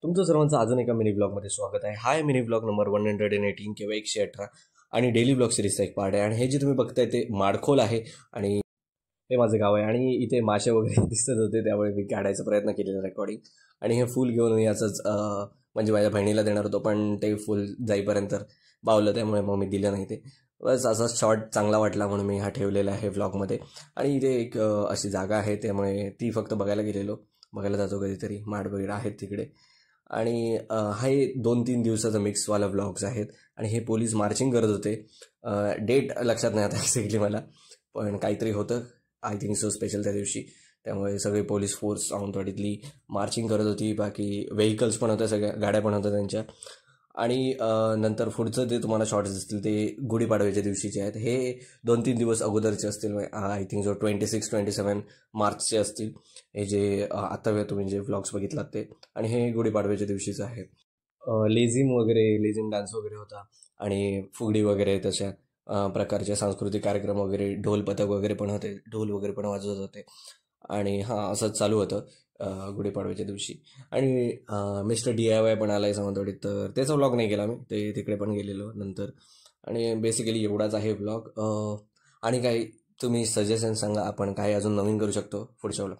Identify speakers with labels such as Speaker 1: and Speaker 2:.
Speaker 1: तुमचं सर्वांचं अजून एका मिनी ब्लॉगमध्ये स्वागत आहे. हा मिनी ब्लॉग नंबर 118 किंवा 118 आणि डेली ब्लॉग सिरीजचा एक पार्ट आहे. आणि हे जे तुम्ही बघताय ते माडखोल आहे आणि हे माझं गाव आहे. आणि इथे मासे वगैरे दिसत होते, त्यामुळे मी काढायचा प्रयत्न केलेला रेकॉर्डिंग. आणि हे फूल घेऊन मी असंच म्हणजे माझ्या बहिणीला देणार होतो, पण ते फूल जाईपर्यंत बावलं, त्यामुळे मग मी दिलं नाही ते. बस असा शॉर्ट चांगला वाटला म्हणून मी हा ठेवलेला आहे व्लॉगमध्ये. आणि इथे एक अशी जागा आहे, त्यामुळे ती फक्त बघायला जातो कधीतरी. माड वगैरे आहेत तिकडे. आणि हे 2-3 दिवसाचं मिक्सवाला व्लॉग्स आहेत. आणि हे पोलीस मार्चिंग करत होते. डेट लक्षात नाही आता एक्झॅक्टली मला, पण काहीतरी होतं आय थिंक सो स्पेशल त्या दिवशी. त्यामुळे सगळे पोलीस फोर्स सावंतवाडीतली मार्चिंग करत होती. बाकी व्हेकल्स पण होत्या, सगळ्या गाड्या पण होत्या त्यांच्या. आणि नंतर पुढचं जे तुम्हाला शॉर्ट्स दिसतील ते गुढीपाडव्याच्या दिवशीचे आहेत. हे 2-3 दिवस अगोदरचे असतील. आय थिंक जो 26-27 मार्चचे असतील हे जे आता तुम्ही जे व्लॉग्स बघितलात ते. आणि हे गुढीपाडव्याच्या दिवशीचं आहे. लेझिम डान्स वगैरे होता. आणि फुगडी वगैरे तशा प्रकारचे सांस्कृतिक कार्यक्रम वगैरे, ढोल पथक वगैरे पण होते, ढोल वगैरे पण वाजवत होते. आणि हां, असंच चालू होतं गुढीपाडव्याच्या दिवशी. आणि मिस्टर DIY पण आला आहे सावंतवाडीत, तर त्याचा व्लॉग नाही केला मी, ते तिकडे पण गेलेलो नंतर. आणि बेसिकली एवढाच आहे व्लॉग. आणि काही तुम्ही सजेशन सांगा, आपण काय अजून नवीन करू शकतो पुढच्या व्लॉग.